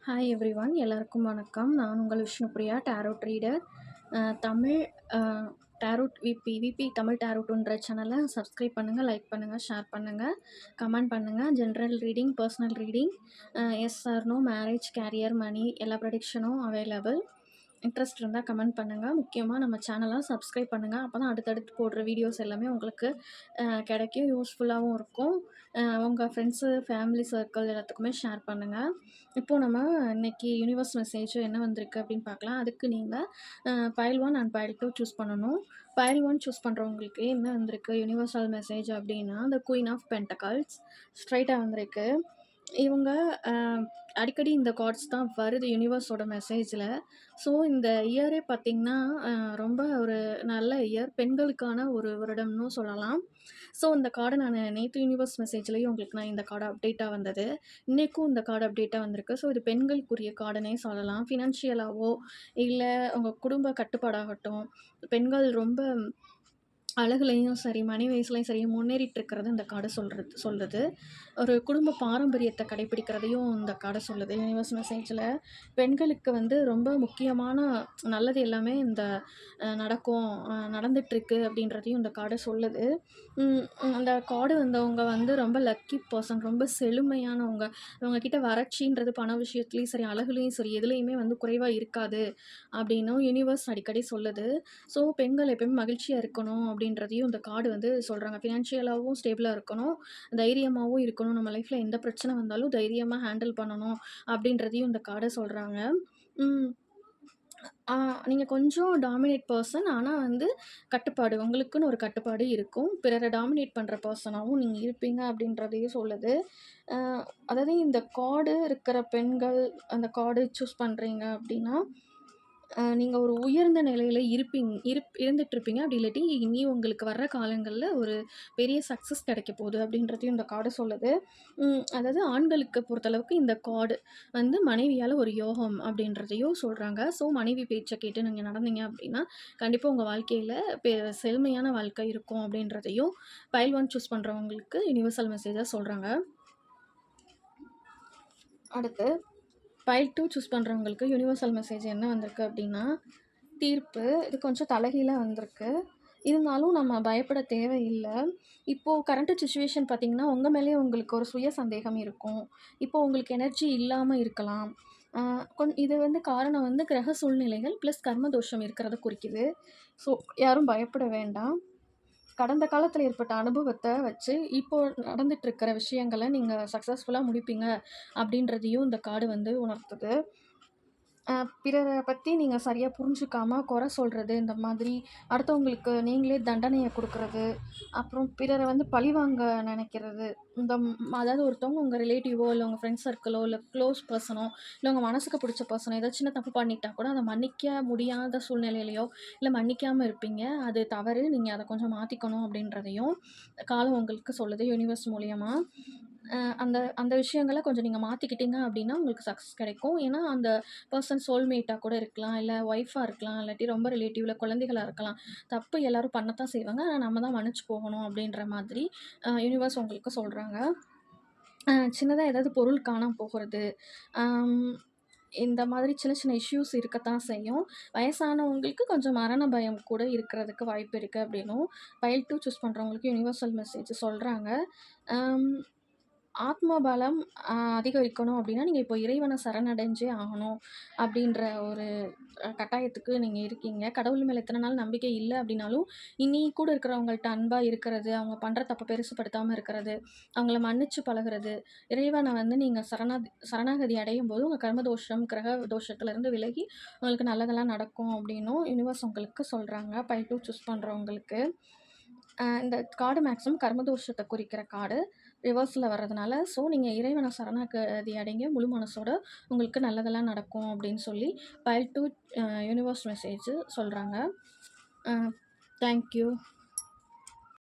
Hi everyone, எல்லாருக்கும் வணக்கம். நான் உங்கள் Vishnupriya, tarot reader. Tamil tarot VP Tamil டேரோட்டுன்ற சேனலை சப்ஸ்கிரைப் பண்ணுங்கள், லைக் பண்ணுங்கள், ஷேர் பண்ணுங்கள், கமெண்ட் பண்ணுங்கள். General reading, personal reading, yes or no, marriage, career, money எல்லா ப்ரெடிக்ஷனும் அவைலபிள். இன்ட்ரெஸ்ட் இருந்தால் கமெண்ட் பண்ணுங்கள். முக்கியமாக நம்ம சேனலை சப்ஸ்கிரைப் பண்ணுங்கள். அப்போ தான் அடுத்தடுத்து போடுற வீடியோஸ் எல்லாமே உங்களுக்கு கிடைக்கும், யூஸ்ஃபுல்லாகவும் இருக்கும். உங்கள் ஃப்ரெண்ட்ஸு, ஃபேமிலி சர்க்கிள் எல்லாத்துக்குமே ஷேர் பண்ணுங்கள். இப்போது நம்ம இன்றைக்கி யூனிவர்ஸ் மெசேஜ் என்ன வந்திருக்கு அப்படின்னு பார்க்கலாம். அதுக்கு நீங்கள் பைல் 1 அண்ட் பைல் 2 சூஸ் பண்ணணும். பைல் 1 சூஸ் பண்ணுறவங்களுக்கு என்ன வந்திருக்கு யூனிவர்சல் மெசேஜ் அப்படின்னா, த குயின் ஆஃப் பென்டகல்ஸ் ஸ்ட்ரைட்டாக வந்திருக்கு. இவங்க அடிக்கடி இந்த கார்ட்ஸ் தான் வருது யூனிவர்ஸோட மெசேஜில். ஸோ இந்த இயரே பார்த்திங்கன்னா ரொம்ப ஒரு நல்ல இயர், பெண்களுக்கான ஒரு வருடம்னு சொல்லலாம். ஸோ இந்த கார்டை நான் நேற்று யூனிவர்ஸ் மெசேஜ்லேயும் உங்களுக்கு நான் இந்த கார்டு அப்டேட்டாக வந்தது, இன்றைக்கும் இந்த கார்டு அப்டேட்டாக வந்திருக்கு. ஸோ இது பெண்களுக்குரிய கார்டுனே சொல்லலாம். ஃபினான்ஷியலாகவோ இல்லை உங்கள் குடும்ப கட்டுப்பாடாகட்டும், பெண்கள் ரொம்ப அழகுலையும் சரி, மணி வயசுலையும் சரி முன்னேறிட்டு இருக்கிறது இந்த கார்டு சொல்லுது. ஒரு குடும்ப பாரம்பரியத்தை கடைப்பிடிக்கிறதையும் இந்த கார்டு சொல்லுது. யூனிவர்ஸ் மெசேஜில் பெண்களுக்கு வந்து ரொம்ப முக்கியமான நல்லது எல்லாமே இந்த நடக்கும், நடந்துகிட்ருக்கு அப்படின்றதையும் இந்த கார்டு சொல்லுது. அந்த கார்டு வந்தவங்க வந்து ரொம்ப லக்கி பர்சன், ரொம்ப செழுமையானவங்க. அவங்கக்கிட்ட வறட்சின்றது பண விஷயத்துலேயும் சரி, அழகுலேயும் சரி, எதுலேயுமே வந்து குறைவாக இருக்காது அப்படின்னும் யூனிவர்ஸ் அடிக்கடி சொல்லுது. ஸோ பெண்கள் எப்பயுமே மகிழ்ச்சியாக இருக்கணும் அப்படின்றதையும் இந்த கார்டு வந்து சொல்கிறாங்க. ஃபினான்ஷியலாகவும் ஸ்டேபிளாக இருக்கணும், தைரியமாகவும் இருக்கணும், நம்ம லைஃப்பில் எந்த பிரச்சனை வந்தாலும் தைரியமாக ஹேண்டில் பண்ணணும் அப்படின்றதையும் இந்த கார்டை சொல்கிறாங்க. நீங்கள் கொஞ்சம் டாமினேட் பர்சன், ஆனால் வந்து கட்டுப்பாடு, உங்களுக்குன்னு ஒரு கட்டுப்பாடு இருக்கும். பிறரை டாமினேட் பண்ணுற பர்சனாகவும் நீங்கள் இருப்பீங்க அப்படின்றதையும் சொல்லுது. அதாவது இந்த கார்டு இருக்கிற பெண்கள் அந்த கார்டு சூஸ் பண்ணுறீங்க அப்படின்னா, நீங்கள் ஒரு உயர்ந்த நிலையில் இருந்துகிட்ருப்பீங்க. அப்படி இல்லாட்டி இனி உங்களுக்கு வர்ற காலங்களில் ஒரு பெரிய சக்ஸஸ் கிடைக்க போகுது அப்படின்றதையும் இந்த கார்டு சொல்லுது. அதாவது ஆண்களுக்கு பொறுத்தளவுக்கு இந்த கார்டு வந்து மனைவியால் ஒரு யோகம் அப்படின்றதையும் சொல்கிறாங்க. ஸோ மனைவி பேச்சை கேட்டு நீங்கள் நடந்தீங்க அப்படின்னா கண்டிப்பாக உங்கள் வாழ்க்கையில் செழுமையான வாழ்க்கை இருக்கும் அப்படின்றதையும் பைல் 1 சூஸ் பண்ணுறவங்களுக்கு யூனிவர்சல் மெசேஜாக சொல்கிறாங்க. அடுத்து பைல் 2 சூஸ் பண்ணுறவங்களுக்கு யூனிவர்சல் மெசேஜ் என்ன வந்திருக்கு அப்படின்னா, தீர்ப்பு. இது கொஞ்சம் தலைகீழாக வந்திருக்கு. இருந்தாலும் நம்ம பயப்பட தேவையில்லை. இப்போது கரண்ட் சிச்சுவேஷன் பார்த்திங்கன்னா, உங்கள் மேலேயே உங்களுக்கு ஒரு சுய சந்தேகம் இருக்கும். இப்போது உங்களுக்கு எனர்ஜி இல்லாமல் இருக்கலாம். இது வந்து காரணம் வந்து கிரக சூழ்நிலைகள் ப்ளஸ் கர்ம தோஷம் இருக்கிறத குறிக்குது. ஸோ யாரும் பயப்பட வேண்டாம். கடந்த காலத்தில் ஏற்பட்ட அனுபவத்தை வச்சு இப்போ நடந்துகிட்ருக்கிற விஷயங்களை நீங்கள் சக்ஸஸ்ஃபுல்லாக முடிப்பீங்க அப்படின்றதையும் இந்த கார்டு வந்து உணர்த்துது. பிறரை பற்றி நீங்கள் சரியாக புரிஞ்சுக்காமல் குறை சொல்கிறது, இந்த மாதிரி அடுத்தவங்களுக்கு நீங்களே தண்டனையை கொடுக்குறது, அப்புறம் பிறரை வந்து பழிவாங்க நினைக்கிறது, அதாவது ஒருத்தவங்க உங்கள் ரிலேட்டிவோ இல்லை உங்கள் ஃப்ரெண்ட்ஸ் சர்க்கிளோ இல்லை க்ளோஸ் பர்சனோ இல்லை உங்கள் மனசுக்கு பிடிச்ச பர்சனோ ஏதாவது சின்ன தப்பு பண்ணிட்டா கூட அதை மன்னிக்க முடியாத சூழ்நிலையிலையோ இல்லை மன்னிக்காமல் இருப்பீங்க. அது தவறு, நீங்கள் அதை கொஞ்சம் மாற்றிக்கணும் அப்படின்றதையும் காலம் உங்களுக்கு சொல்லுது யூனிவர்ஸ் மூலியமாக. அந்த அந்த விஷயங்களை கொஞ்சம் நீங்கள் மாற்றிக்கிட்டீங்க அப்படின்னா உங்களுக்கு சக்ஸஸ் கிடைக்கும். ஏன்னா அந்த பர்சன் சோல்மேட்டாக கூட இருக்கலாம், இல்லை ஒய்ஃபாக இருக்கலாம், இல்லாட்டி ரொம்ப ரிலேட்டிவில் குழந்தைகளாக இருக்கலாம். தப்பு எல்லோரும் பண்ணத்தான் செய்வாங்க, ஆனால் நம்ம தான் மன்னிச்சு போகணும் அப்படின்ற மாதிரி யூனிவர்ஸ் உங்களுக்கு சொல்கிறாங்க. சின்னதாக ஏதாவது பொருள் காணாமல் போகிறது, இந்த மாதிரி சின்ன சின்ன இஷ்யூஸ் இருக்கத்தான் செய்யும். வயசானவங்களுக்கு கொஞ்சம் மரண பயம் கூட இருக்கிறதுக்கு வாய்ப்பு இருக்குது அப்படின்னும் பைல் 2 சூஸ் பண்ணுறவங்களுக்கு யூனிவர்சல் மெசேஜ் சொல்கிறாங்க. ஆத்ம பலம் அதிகரிக்கணும் அப்படின்னா நீங்கள் இப்போ இறைவனை சரணடைஞ்சே ஆகணும் அப்படின்ற ஒரு கட்டாயத்துக்கு நீங்கள் இருக்கீங்க. கடவுள் மேலே எத்தனை நாள் நம்பிக்கை இல்லை அப்படின்னாலும் இனி கூட இருக்கிறவங்கள்ட்ட அன்பாக இருக்கிறது, அவங்க பண்ணுற தப்பை பெருசுப்படுத்தாமல் இருக்கிறது, அவங்கள மன்னிச்சு பழகிறது, இறைவனை வந்து நீங்கள் சரணாகதி அடையும் போது உங்கள் கர்மதோஷம் கிரக தோஷத்துலேருந்து விலகி உங்களுக்கு நல்லதெல்லாம் நடக்கும் அப்படின்னும் யூனிவர்ஸ் உங்களுக்கு சொல்கிறாங்க. பைல் 2 சூஸ் பண்ணுறவங்களுக்கு இந்த கார்டு மேக்ஸிமம் கர்மதோஷத்தை குறிக்கிற கார்டு ரிவர்ஸில் வர்றதுனால, ஸோ நீங்கள் இறைவனை சரணாகதி அடைங்க, முழு மனசோட உங்களுக்கு நல்லதெல்லாம் நடக்கும் அப்படின்னு சொல்லி பைல் 2 யூனிவர்ஸ் மெசேஜ் சொல்கிறாங்க. தேங்க்யூ.